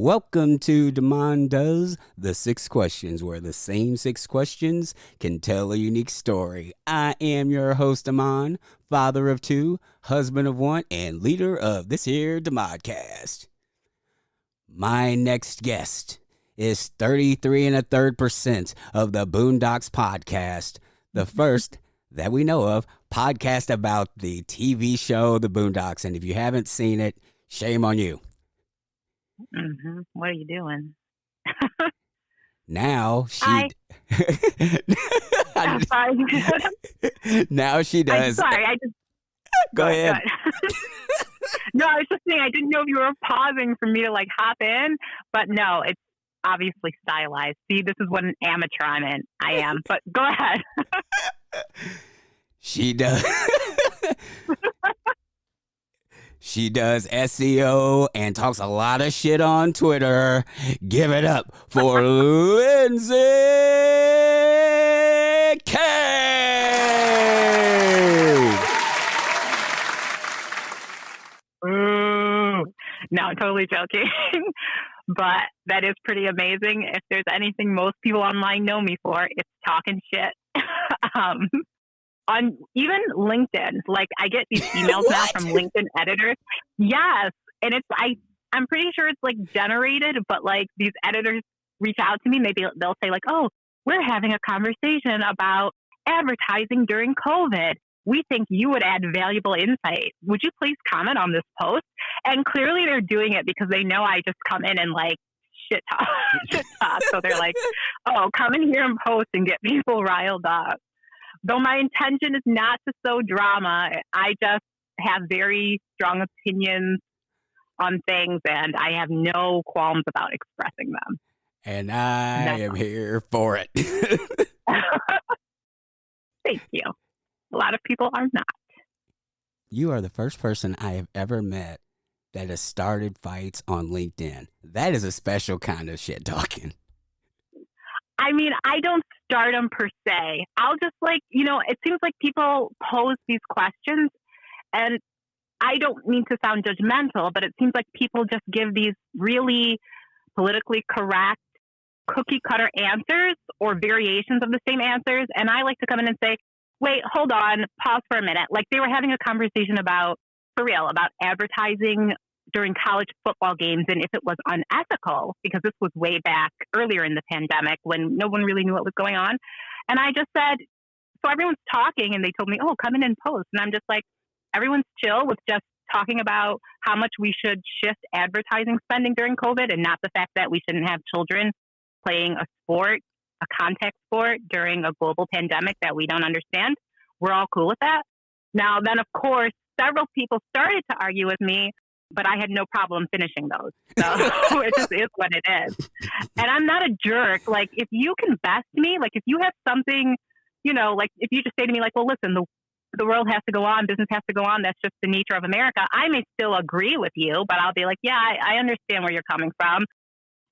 Welcome to Damon Does the 6 Questions, where the same 6 questions can tell a unique story. I am your host, Damon, father of 2, husband of 1, and leader of this here Demodcast. My next guest is 33 1/3% of the Boondocks Podcast, the first that we know of podcast about the TV show The Boondocks. And if you haven't seen it, shame on you. Mm-hmm. What are you doing? Now she. I'm sorry. Now she does. I'm sorry. Go ahead. No, I was just saying I didn't know if you were pausing for me to like hop in, but no, it's obviously stylized. See, this is what an amateur I am. But go ahead. She does. She does SEO and talks a lot of shit on Twitter. Give it up for Lynxi Kei. No, I'm totally joking. But that is pretty amazing. If there's anything most people online know me for, it's talking shit. On even LinkedIn, like I get these emails now from LinkedIn editors. Yes. And I'm pretty sure it's like generated, but like these editors reach out to me. Maybe they'll say like, oh, we're having a conversation about advertising during COVID. We think you would add valuable insight. Would you please comment on this post? And clearly they're doing it because they know I just come in and like shit talk. So they're like, oh, come in here and post and get people riled up. Though my intention is not to sow drama, I just have very strong opinions on things, and I have no qualms about expressing them. And I am here for it. Thank you. A lot of people are not. You are the first person I have ever met that has started fights on LinkedIn. That is a special kind of shit talking. I mean, I don't start them per se. I'll just it seems like people pose these questions, and I don't mean to sound judgmental, but it seems like people just give these really politically correct cookie cutter answers or variations of the same answers. And I like to come in and say, wait, hold on, pause for a minute. Like they were having a conversation about advertising during college football games and if it was unethical, because this was way back earlier in the pandemic when no one really knew what was going on. And I just said, so everyone's talking and they told me, oh, come in and post. And I'm just like, everyone's chill with just talking about how much we should shift advertising spending during COVID and not the fact that we shouldn't have children playing a sport, a contact sport during a global pandemic that we don't understand. We're all cool with that. Now, then, of course, several people started to argue with me, but I had no problem finishing those. So it just is what it is. And I'm not a jerk. Like, if you can best me, like, if you have something, like, if you just say to me, like, well, listen, the world has to go on, business has to go on, that's just the nature of America, I may still agree with you, but I'll be like, yeah, I understand where you're coming from.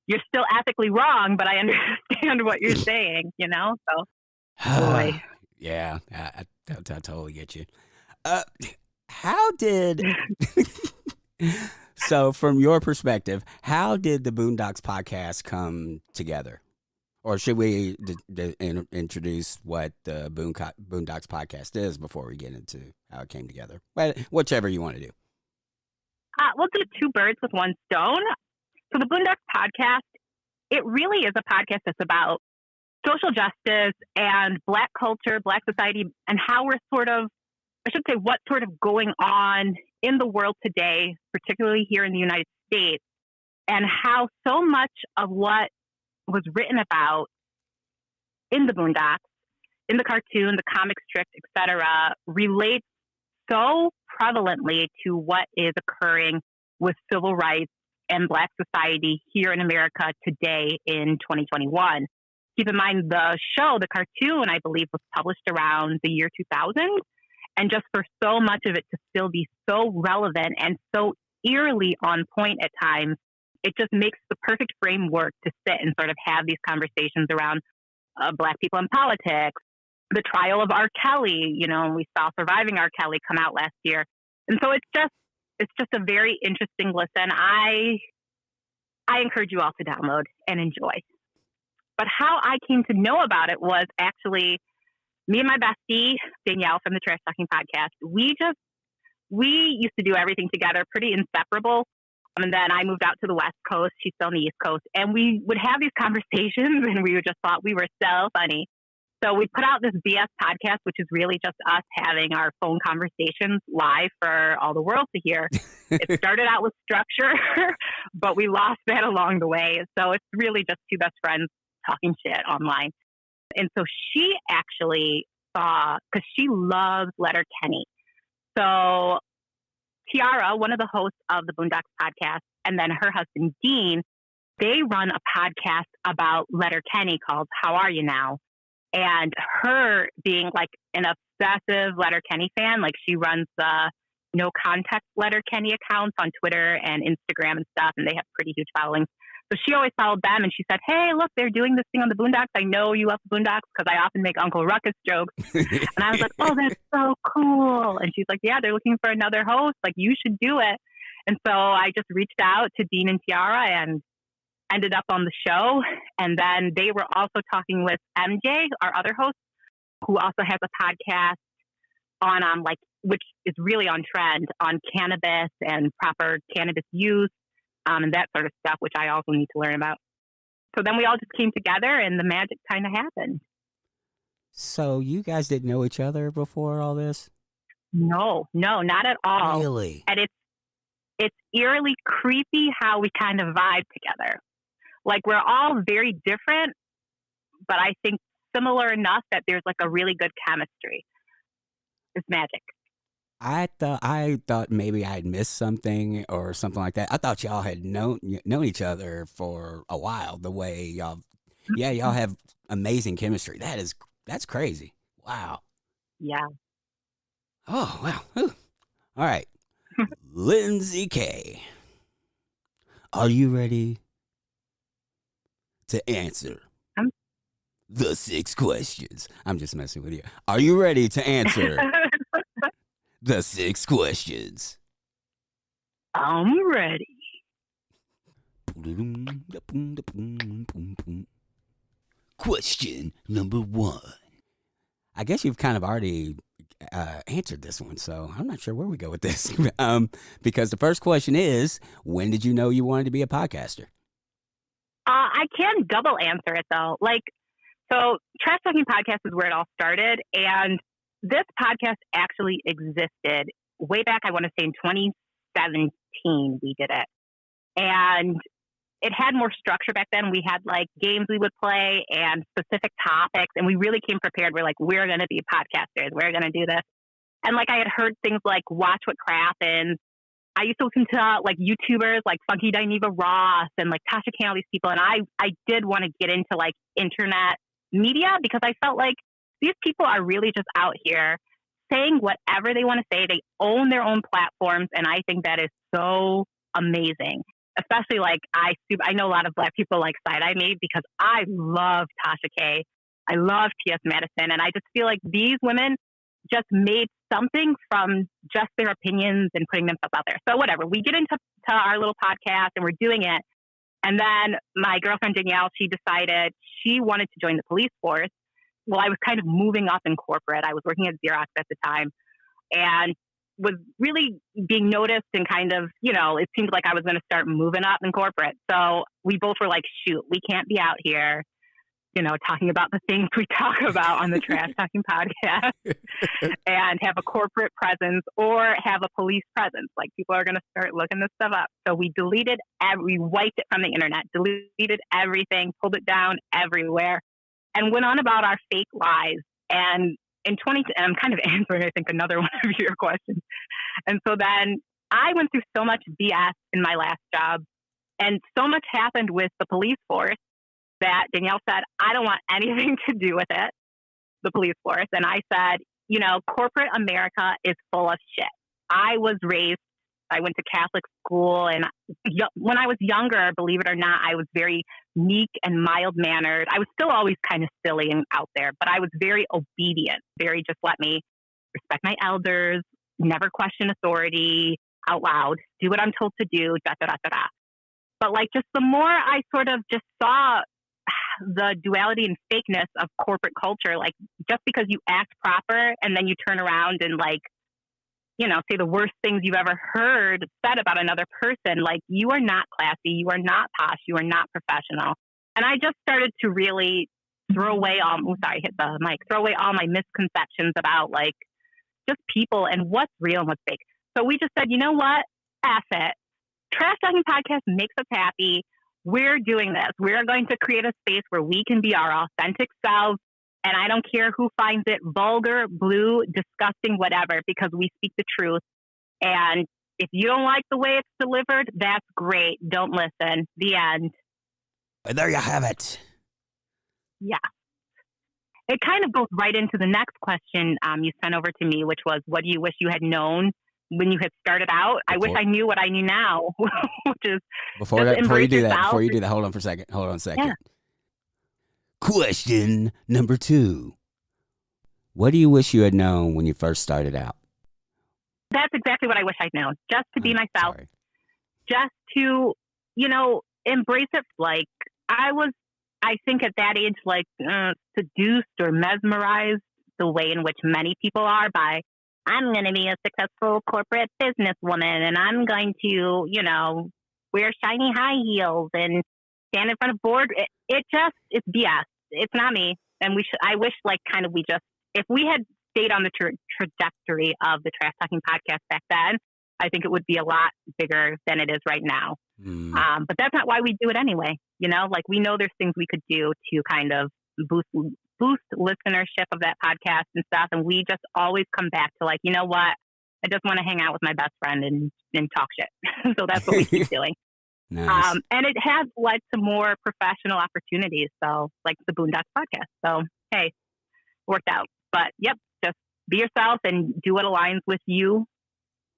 You're still ethically wrong, but I understand what you're saying, So, boy. Yeah, I totally get you. How did... So, from your perspective, how did the Boondocks podcast come together? Or should we introduce what the Boondocks podcast is before we get into how it came together? Well, whichever you want to do. We'll do 2 birds with 1 stone. So the Boondocks podcast, it really is a podcast that's about social justice and Black culture, Black society, and how we're what's sort of going on in the world today, particularly here in the United States, and how so much of what was written about in the Boondocks, in the cartoon, the comic strip, etc., relates so prevalently to what is occurring with civil rights and Black society here in America today in 2021. Keep in mind the show, the cartoon, I believe, was published around the year 2000. And just for so much of it to still be so relevant and so eerily on point at times, it just makes the perfect framework to sit and sort of have these conversations around Black people in politics, the trial of R. Kelly, we saw Surviving R. Kelly come out last year. And so it's just a very interesting listen. I I encourage you all to download and enjoy. But how I came to know about it was actually me and my bestie, Danielle from the Trash Talking Podcast. We used to do everything together, pretty inseparable. And then I moved out to the West Coast. She's still on the East Coast. And we would have these conversations and we just thought we were so funny. So we put out this BS podcast, which is really just us having our phone conversations live for all the world to hear. It started out with structure, but we lost that along the way. So it's really just two best friends talking shit online. And so she actually saw, because she loves Letterkenny. So Tiara, one of the hosts of the Boondocks Podcast, and then her husband, Dean, they run a podcast about Letterkenny called How Are You Now? And her being like an obsessive Letterkenny fan, like she runs the No Context Letterkenny accounts on Twitter and Instagram and stuff, and they have pretty huge followings. So she always followed them, and she said, hey, look, they're doing this thing on the Boondocks. I know you love the Boondocks because I often make Uncle Ruckus jokes. And I was like, oh, that's so cool. And she's like, yeah, they're looking for another host. Like, you should do it. And so I just reached out to Dean and Tiara and ended up on the show. And then they were also talking with MJ, our other host, who also has a podcast on which is really on trend on cannabis and proper cannabis use. And that sort of stuff, which I also need to learn about. So then we all just came together and the magic kind of happened. So you guys didn't know each other before all this? No, not at all. Really? And it's eerily creepy how we kind of vibe together. Like, we're all very different, but I think similar enough that there's like a really good chemistry. It's magic. I thought maybe I'd missed something or something like that. I thought y'all had known each other for a while. The way y'all have amazing chemistry. That's crazy. Wow. Yeah. Oh wow. Whew. All right, Lynxi Kei, are you ready to answer the 6 questions? I'm just messing with you. Are you ready to answer the 6 questions? I'm ready. Question number 1. I guess you've kind of already answered this one, so I'm not sure where we go with this. Because the first question is, when did you know you wanted to be a podcaster? I can double answer it though. So Trash Talking Podcast is where it all started, and this podcast actually existed way back, I want to say in 2017 we did it. And it had more structure back then. We had like games we would play and specific topics, and we really came prepared. We're like, we're going to be podcasters. We're going to do this. And like, I had heard things like Watch What Crappens. I used to listen to like YouTubers like Funky Dineva Ross and like Tasha Kane, all these people. And I did want to get into like internet media because I felt like these people are really just out here saying whatever they want to say. They own their own platforms. And I think that is so amazing. Especially like I know a lot of Black people like side-eye me because I love Tasha Kay. I love T.S. Madison. And I just feel like these women just made something from just their opinions and putting themselves out there. So whatever, we get into our little podcast and we're doing it. And then my girlfriend Danielle, she decided she wanted to join the police force. Well, I was kind of moving up in corporate. I was working at Xerox at the time and was really being noticed and kind of, it seemed like I was going to start moving up in corporate. So we both were like, shoot, we can't be out here, talking about the things we talk about on the Trash Talking Podcast and have a corporate presence or have a police presence. Like, people are going to start looking this stuff up. So we we wiped it from the internet, deleted everything, pulled it down everywhere, and went on about our fake lives. And I'm kind of answering, I think, another one of your questions. And so then I went through so much BS in my last job, and so much happened with the police force that Danielle said, I don't want anything to do with it, the police force. And I said, corporate America is full of shit. I went to Catholic school, and when I was younger, believe it or not, I was very meek and mild-mannered. I was still always kind of silly and out there, but I was very obedient, very just let me respect my elders, never question authority out loud, do what I'm told to do, da, da, da, da, da. But like just the more I sort of just saw the duality and fakeness of corporate culture, like just because you act proper and then you turn around and like, you know, say the worst things you've ever heard said about another person, like you are not classy, you are not posh, you are not professional. And I just started to really throw away all my misconceptions about like just people and what's real and what's fake. So we just said, you know what? F it. Trash Talking Podcast makes us happy. We're doing this. We're going to create a space where we can be our authentic selves. And I don't care who finds it vulgar, blue, disgusting, whatever, because we speak the truth. And if you don't like the way it's delivered, that's great. Don't listen. The end. And there you have it. Yeah. It kind of goes right into the next question you sent over to me, which was, what do you wish you had known when you had started out? I wish I knew what I knew now, which is before you do that, hold on a second. Yeah. Question number 2. What do you wish you had known when you first started out? That's exactly what I wish I'd known. Just to be myself. Sorry. Just to, you know, embrace it. Like I think at that age, like seduced or mesmerized the way in which many people are by, I'm going to be a successful corporate businesswoman and I'm going to, you know, wear shiny high heels and stand in front of board. It's BS. It's not me. And I wish like kind of if we had stayed on the trajectory of the Trash Talking Podcast back then, I think it would be a lot bigger than it is right now. But that's not why we do it anyway. You know, like we know there's things we could do to kind of boost listenership of that podcast and stuff. And we just always come back to like, you know what? I just want to hang out with my best friend and talk shit. So that's what we keep doing. Nice. And it has led to more professional opportunities. So like the Boondocks Podcast. So, hey, worked out. But yep, just be yourself and do what aligns with you,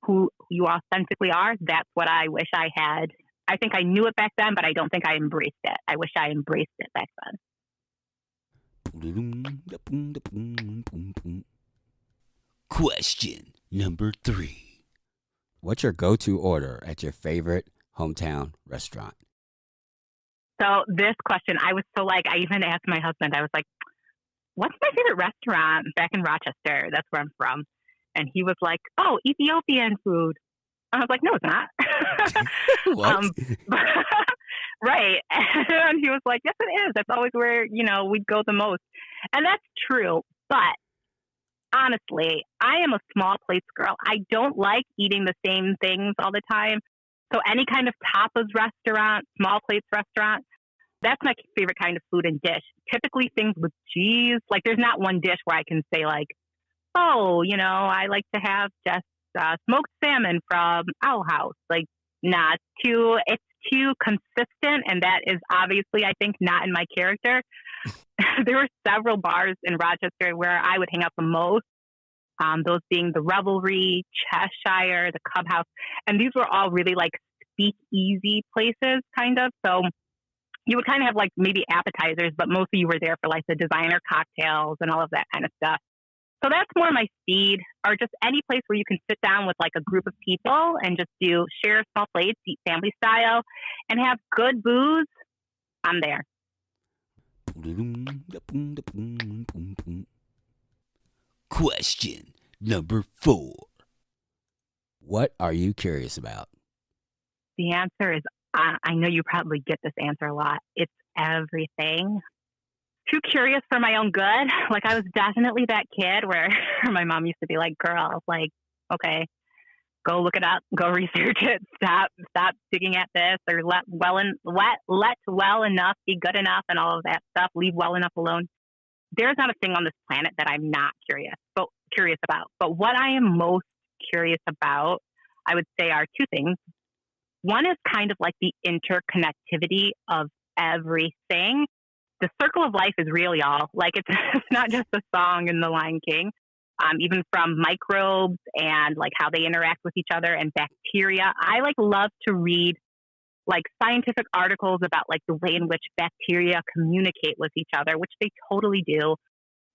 who you authentically are. That's what I wish I had. I think I knew it back then, but I don't think I embraced it. I wish I embraced it back then. Question number 3. What's your go-to order at your favorite hometown restaurant? So this question, I was so like, I even asked my husband, I was like, what's my favorite restaurant back in Rochester? That's where I'm from. And he was like, oh, Ethiopian food. I was like, no, it's not. What? Right. And he was like, yes, it is. That's always where, you know, we'd go the most. And that's true. But honestly, I am a small plates girl. I don't like eating the same things all the time. So any kind of tapas restaurant, small plates restaurant, that's my favorite kind of food and dish. Typically things with cheese. Like there's not one dish where I can say like, oh, you know, I like to have just smoked salmon from Owl House. Like, nah, it's too consistent. And that is obviously, I think, not in my character. There were several bars in Rochester where I would hang out the most. Those being the Revelry, Cheshire, the Cub House. And these were all really like speak-easy places, kind of. So you would kind of have like maybe appetizers, but mostly you were there for like the designer cocktails and all of that kind of stuff. So that's more my speed, or just any place where you can sit down with like a group of people and just share small plates, eat family style, and have good booze. I'm there. Question number 4. What are you curious about? The answer is, I know you probably get this answer a lot. It's everything. Too curious for my own good. Like I was definitely that kid where my mom used to be like, girl, like, okay, go look it up, go research it, stop digging at this, or let well enough be good enough and all of that stuff, leave well enough alone. There's not a thing on this planet that I'm not curious about. But what I am most curious about, I would say, are 2 things. One is kind of like the interconnectivity of everything. The circle of life is real, y'all. Like it's not just a song in The Lion King. Even from microbes and like how they interact with each other and bacteria. I like love to read like scientific articles about like the way in which bacteria communicate with each other, which they totally do.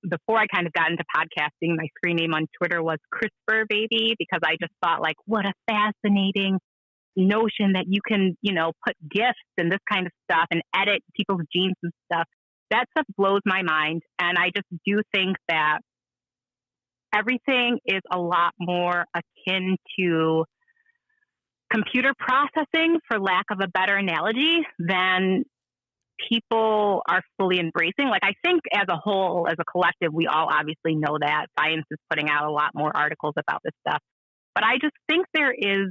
Before I kind of got into podcasting, my screen name on Twitter was CRISPR Baby, because I just thought like, what a fascinating notion that you can, put gifts and this kind of stuff and edit people's genes and stuff. That stuff blows my mind. And I just do think that everything is a lot more akin to computer processing, for lack of a better analogy, than people are fully embracing. Like, I think as a whole, as a collective, we all obviously know that science is putting out a lot more articles about this stuff. But I just think there is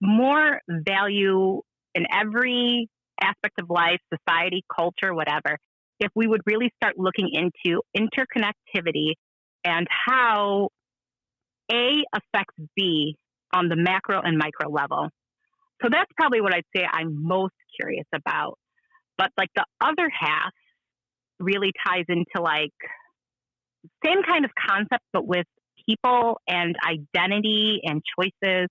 more value in every aspect of life, society, culture, whatever, if we would really start looking into interconnectivity and how A affects B on the macro and micro level. So that's probably what I'd say I'm most curious about. But like the other half really ties into like same kind of concept, but with people and identity and choices.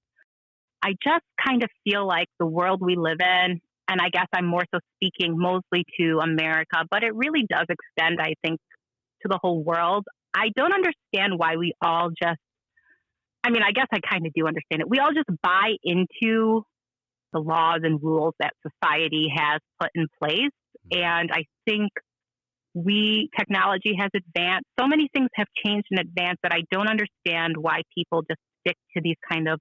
I just kind of feel like the world we live in, and I guess I'm more so speaking mostly to America, but it really does extend, I think, to the whole world. I don't understand why we all just, I mean, I guess I kind of do understand it. We all just buy into the laws and rules that society has put in place. And I think technology has advanced. So many things have changed in advance that I don't understand why people just stick to these kind of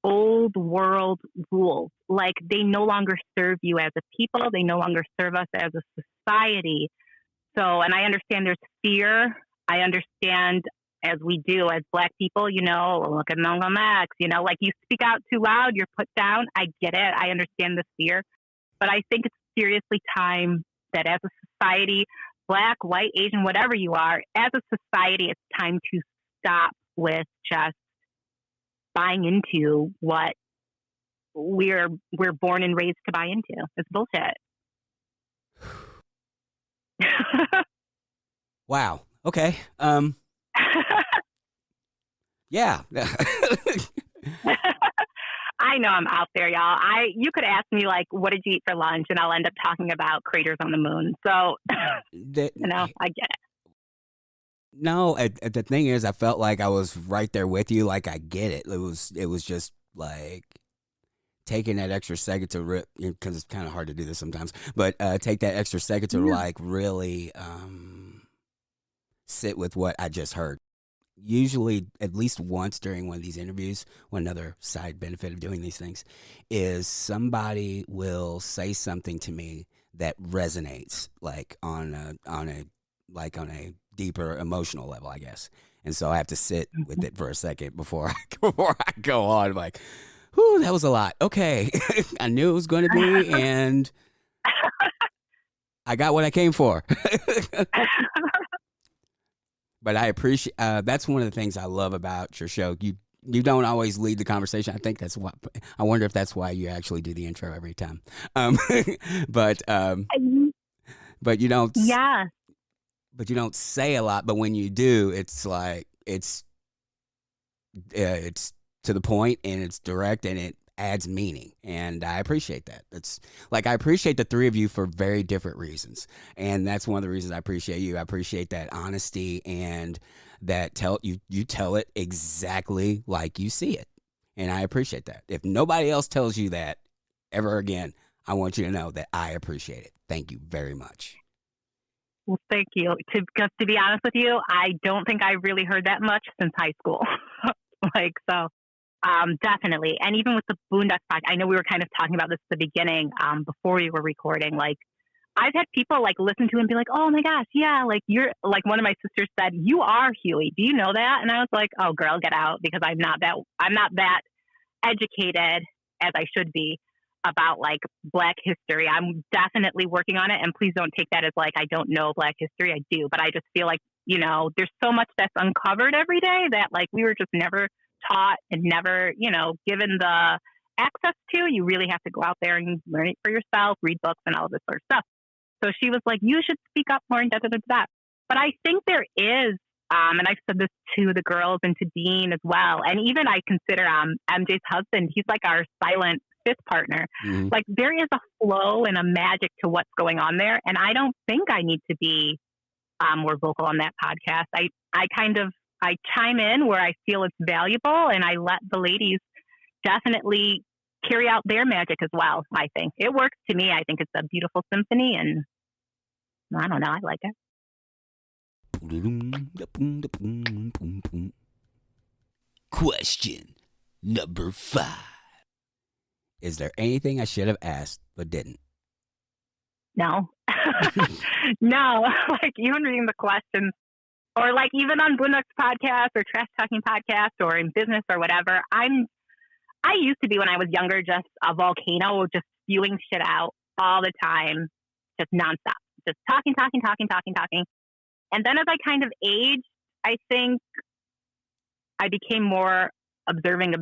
old world rules. Like, they no longer serve you as a people. They no longer serve us as a society. So, and I understand there's fear. I understand, as we do as Black people, look at Malcolm X, like, you speak out too loud, you're put down. I get it. I understand the fear. But I think it's seriously time that as a society, Black, white, Asian, whatever you are, as a society, it's time to stop with just buying into what we're born and raised to buy into. It's bullshit. Wow. Okay. Yeah. I know I'm out there, y'all. You could ask me, like, what did you eat for lunch? And I'll end up talking about craters on the moon. So, I get it. No, the thing is, I felt like I was right there with you. Like, I get it. It was just like taking that extra second to rip, because it's kind of hard to do this sometimes, but take that extra second to like really sit with what I just heard. Usually, at least once during one of these interviews, one other side benefit of doing these things is somebody will say something to me that resonates, like on a deeper emotional level, I guess. And so I have to sit with it for a second before I go on. Like, whew, that was a lot. Okay, I knew it was going to be, and I got what I came for. But I appreciate, that's one of the things I love about your show. You don't always lead the conversation. I think that's why, I wonder if that's why you actually do the intro every time. But you don't, yeah. But you don't say a lot, but when you do, it's like, it's to the point, and it's direct, and it adds meaning. And I appreciate that. It's like, I appreciate the three of you for very different reasons. And that's one of the reasons I appreciate you. I appreciate that honesty, and that you tell it exactly like you see it. And I appreciate that. If nobody else tells you that ever again, I want you to know that I appreciate it. Thank you very much. Well, thank you. Because to be honest with you, I don't think I really heard that much since high school. Definitely. And even with the Boondocks Pod, I know we were kind of talking about this at the beginning, before we were recording. Like, I've had people like listen to it and be like, "Oh my gosh, yeah, like you're like," one of my sisters said, "You are Huey. Do you know that?" And I was like, "Oh, girl, get out," because I'm not that educated as I should be about like Black history. I'm definitely working on it, and please don't take that as like I don't know Black history. I do, but I just feel like, there's so much that's uncovered every day that like we were just never taught and never, given the access to. You really have to go out there and learn it for yourself, read books and all of this sort of stuff. So she was like, you should speak up more and that. But I think there is, and I've said this to the girls and to Dean as well, and even I consider MJ's husband, he's like our silent fifth partner. Mm-hmm. Like, there is a flow and a magic to what's going on there. And I don't think I need to be more vocal on that podcast. I chime in where I feel it's valuable, and I let the ladies definitely carry out their magic as well, I think. It works to me. I think it's a beautiful symphony, and I don't know, I like it. Question number 5. Is there anything I should have asked but didn't? No. No. Like, even reading the questions, or like even on Boondocks Podcast or Trash Talking Podcast or in business or whatever, I used to be, when I was younger, just a volcano, just spewing shit out all the time, just nonstop, just talking. And then as I kind of aged, I think I became more observing,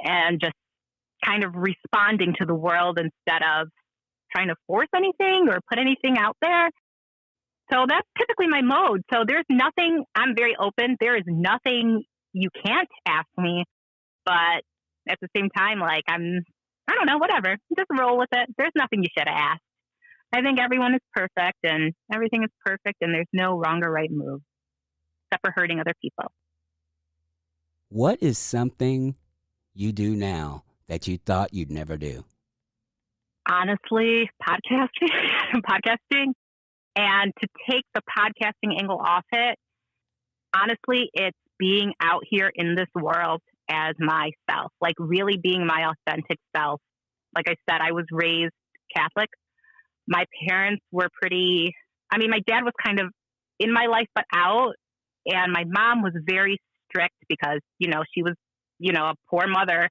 and just kind of responding to the world instead of trying to force anything or put anything out there. So that's typically my mode. So there's nothing, I'm very open. There is nothing you can't ask me, but at the same time, like, I don't know, whatever, just roll with it. There's nothing you should have asked. I think everyone is perfect and everything is perfect, and there's no wrong or right move except for hurting other people. What is something you do now that you thought you'd never do? Honestly, podcasting. And to take the podcasting angle off it, honestly, it's being out here in this world as myself, like really being my authentic self. Like I said, I was raised Catholic. My parents were my dad was kind of in my life but out, and my mom was very strict because, she was, a poor mother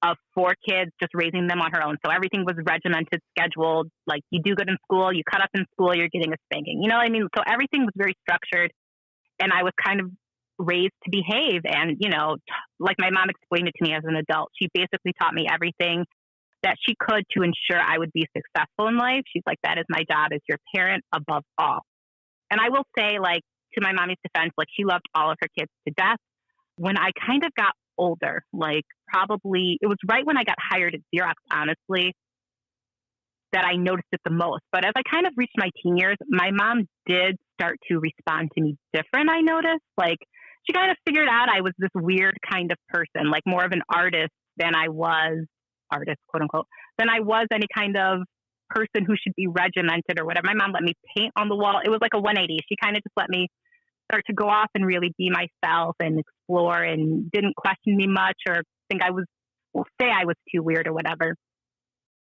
of 4 kids, just raising them on her own. So everything was regimented, scheduled. Like, you do good in school, you cut up in school, you're getting a spanking. You know what I mean? So everything was very structured, and I was kind of raised to behave. And, like my mom explained it to me as an adult, she basically taught me everything that she could to ensure I would be successful in life. She's like, that is my job as your parent above all. And I will say, like, to my mommy's defense, like, she loved all of her kids to death. When I kind of got older, like, probably it was right when I got hired at Xerox, honestly, that I noticed it the most. But as I kind of reached my teen years, my mom did start to respond to me different, I noticed. Like, she kind of figured out I was this weird kind of person, like more of an artist, quote unquote, than I was any kind of person who should be regimented or whatever. My mom let me paint on the wall. It was like a 180. She kind of just let me start to go off and really be myself and explore, and didn't question me much or think say I was too weird or whatever.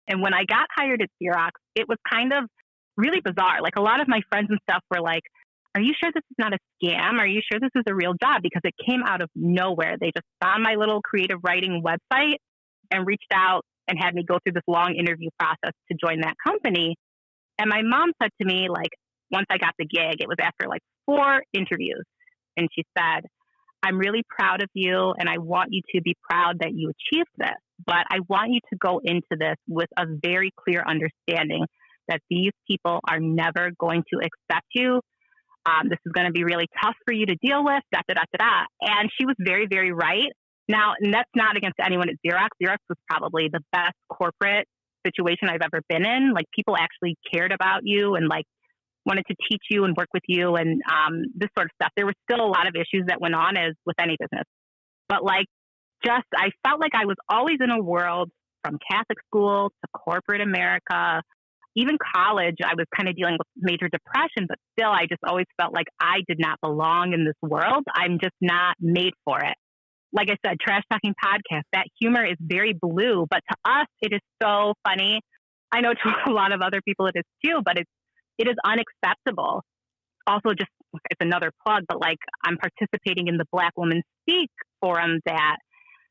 And when I got hired at Xerox, it was kind of really bizarre. Like, a lot of my friends and stuff were like, are you sure this is not a scam? Are you sure this is a real job? Because it came out of nowhere. They just found my little creative writing website and reached out and had me go through this long interview process to join that company. And my mom said to me, like, once I got the gig, it was after like 4 interviews. And she said, I'm really proud of you, and I want you to be proud that you achieved this. But I want you to go into this with a very clear understanding that these people are never going to accept you. This is going to be really tough for you to deal with, And she was very, very right. Now, and that's not against anyone at Xerox. Xerox was probably the best corporate situation I've ever been in. Like, people actually cared about you and, like, wanted to teach you and work with you and this sort of stuff. There were still a lot of issues that went on, as with any business. But, like, I felt like I was always in a world, from Catholic school to corporate America, even college. I was kind of dealing with major depression, but still, I just always felt like I did not belong in this world. I'm just not made for it. Like I said, Trash Talking Podcast, that humor is very blue, but to us, it is so funny. I know to a lot of other people it is too, but it is unacceptable. Also, just, it's another plug, but, like, I'm participating in the Black Women Speak forum that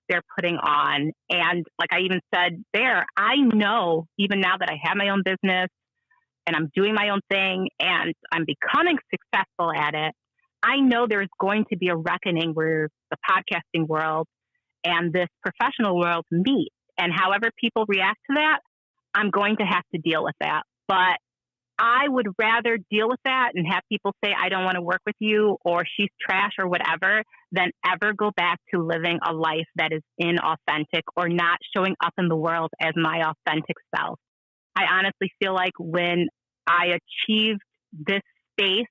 they're putting on. And like I even said there, I know, even now that I have my own business and I'm doing my own thing and I'm becoming successful at it, I know there's going to be a reckoning where the podcasting world and this professional world meet. And however people react to that, I'm going to have to deal with that. But I would rather deal with that and have people say, I don't want to work with you, or she's trash or whatever, than ever go back to living a life that is inauthentic or not showing up in the world as my authentic self. I honestly feel like when I achieved this space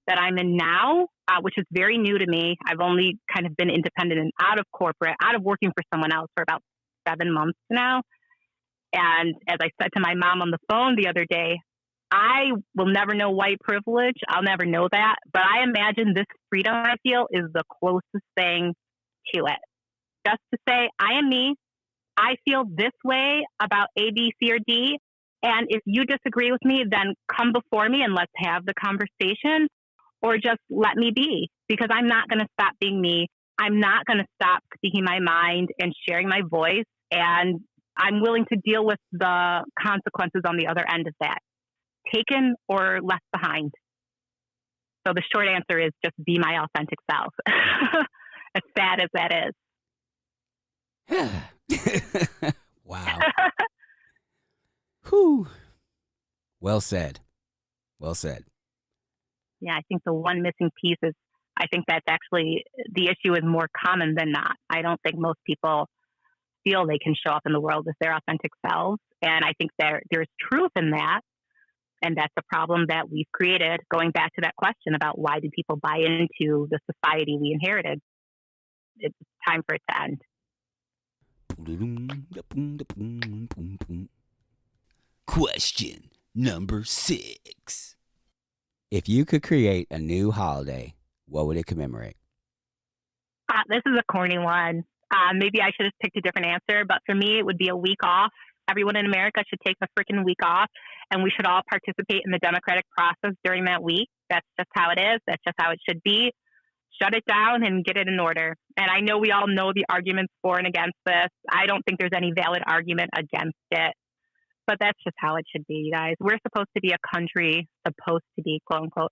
that I'm in now, which is very new to me. I've only kind of been independent and out of corporate, out of working for someone else for about 7 months now. And as I said to my mom on the phone the other day, I will never know white privilege. I'll never know that. But I imagine this freedom I feel is the closest thing to it. Just to say, I am me. I feel this way about A, B, C, or D. And if you disagree with me, then come before me and let's have the conversation, or just let me be, because I'm not going to stop being me. I'm not going to stop speaking my mind and sharing my voice. And I'm willing to deal with the consequences on the other end of that, taken or left behind. So the short answer is just be my authentic self, as sad as that is. Wow. Whew. Well said. Well said. Yeah, I think the one missing piece is, I think that's actually, the issue is more common than not. I don't think most people feel they can show up in the world as their authentic selves. And I think there's truth in that. And that's a problem that we've created, going back to that question about why do people buy into the society we inherited. It's time for it to end. Question number 6. If you could create a new holiday, what would it commemorate? This is a corny one. Maybe I should have picked a different answer, but for me, it would be a week off. Everyone in America should take a freaking week off, and we should all participate in the democratic process during that week. That's just how it is. That's just how it should be. Shut it down and get it in order. And I know we all know the arguments for and against this. I don't think there's any valid argument against it, but that's just how it should be, you guys. We're supposed to be a country, supposed to be, quote unquote,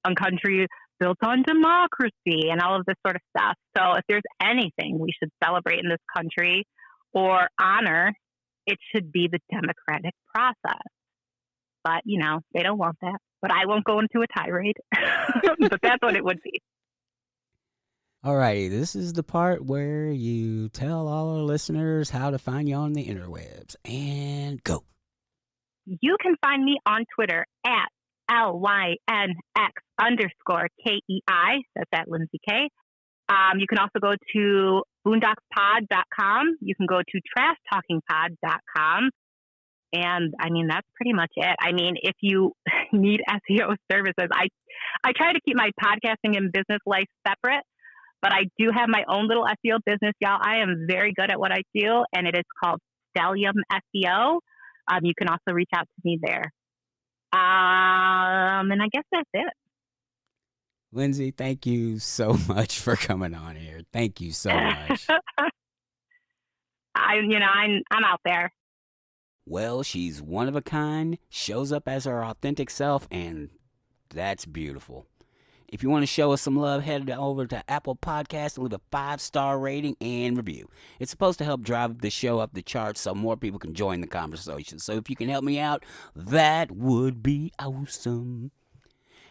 a country built on democracy and all of this sort of stuff. So if there's anything we should celebrate in this country or honor, it should be the democratic process. But, you know, they don't want that. But I won't go into a tirade. But that's what it would be. All right, this is the part where you tell all our listeners how to find you on the interwebs. And go. You can find me on Twitter at LYNX_KEI. That's at Lynxi Kei. You can also go to boondockspod.com. You can go to trashtalkingpod.com. And I mean, that's pretty much it. I mean, if you need SEO services, I try to keep my podcasting and business life separate, but I do have my own little SEO business, y'all. I am very good at what I do, and it is called Stellium SEO. You can also reach out to me there. And I guess that's it. Lindsey, thank you so much for coming on here. Thank you so much. I'm out there. Well, she's one of a kind, shows up as her authentic self, and that's beautiful. If you want to show us some love, head over to Apple Podcasts and leave a 5-star rating and review. It's supposed to help drive the show up the charts so more people can join the conversation. So if you can help me out, that would be awesome.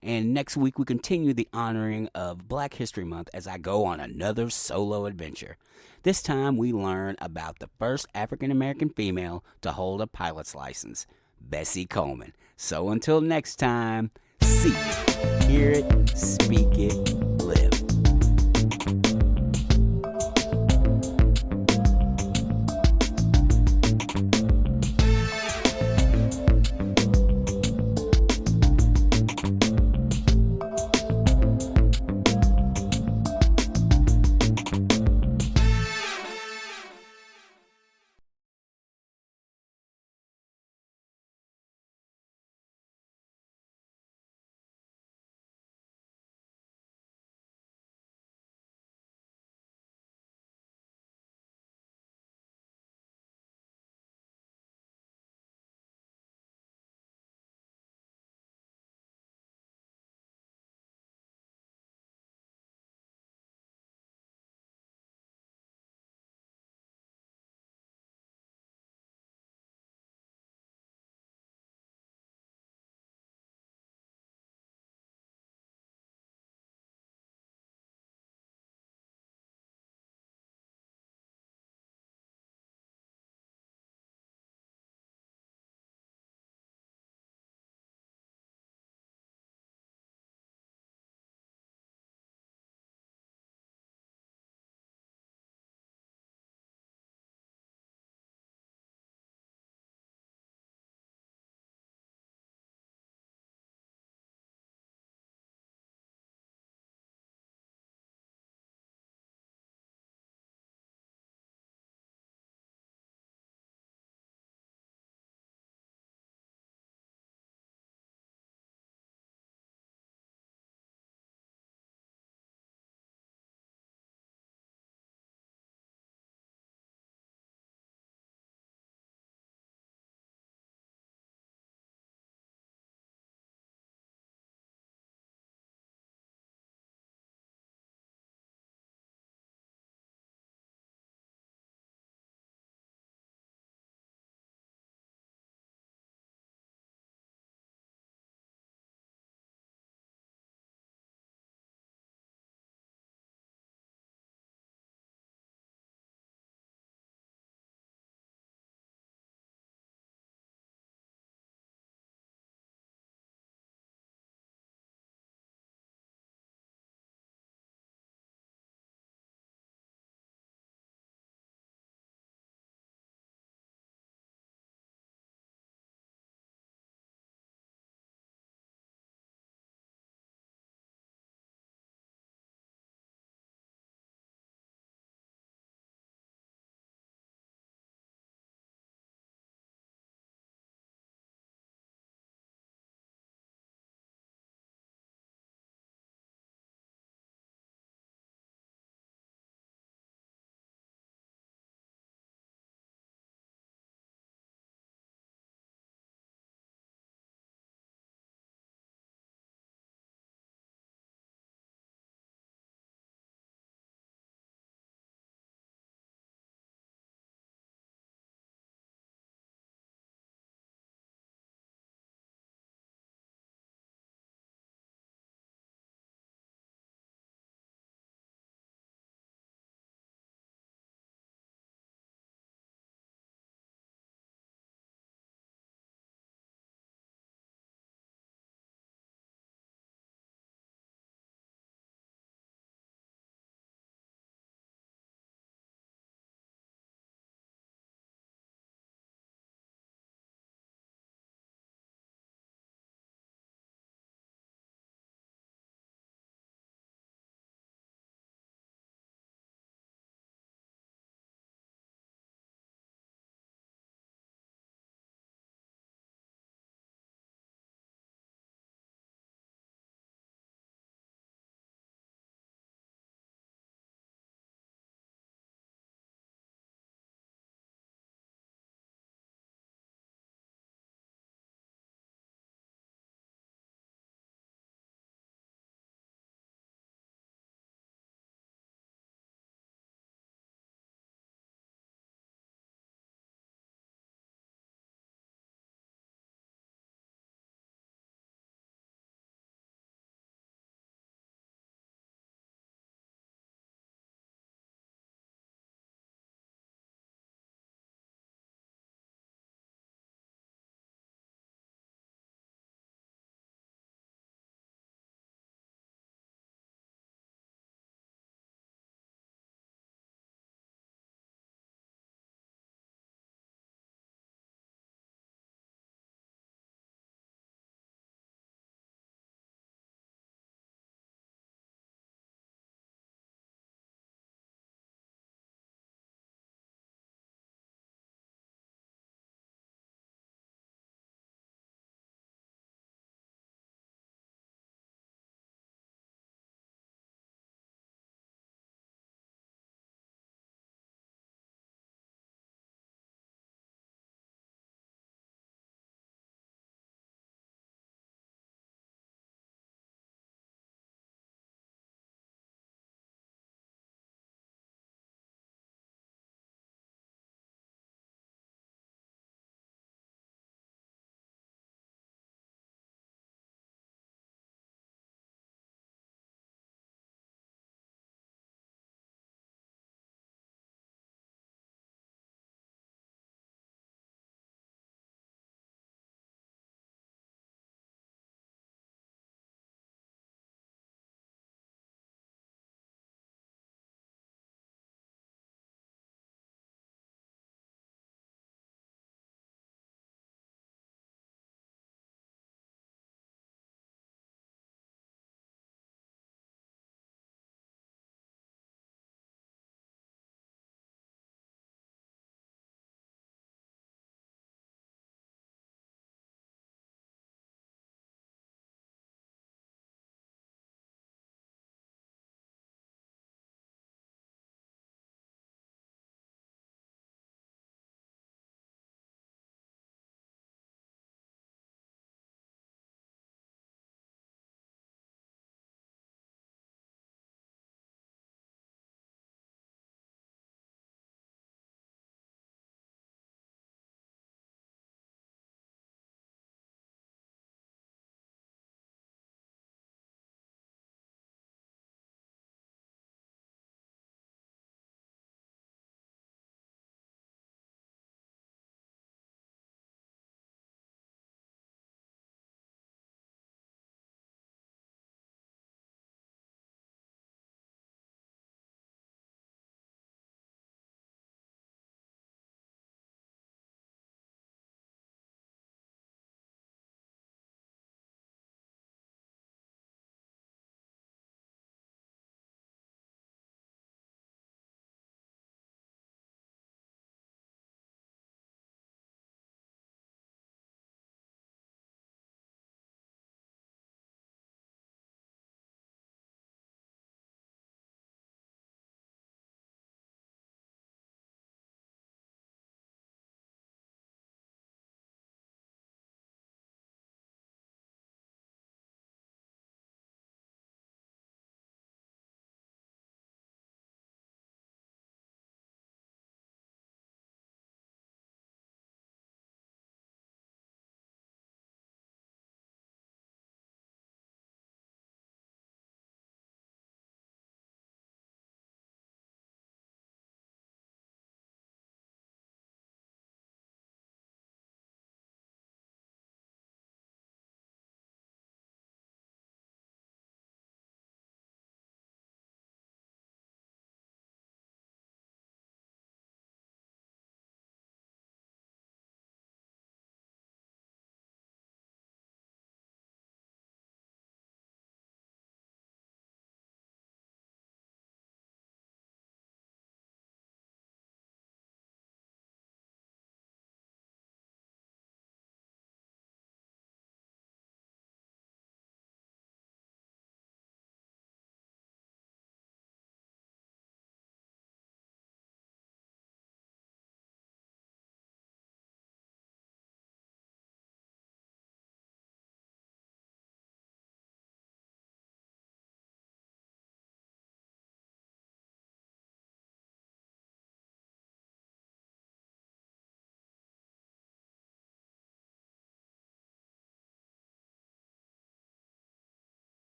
And next week, we continue the honoring of Black History Month as I go on another solo adventure. This time, we learn about the first African-American female to hold a pilot's license, Bessie Coleman. So until next time, see it, hear it, speak it,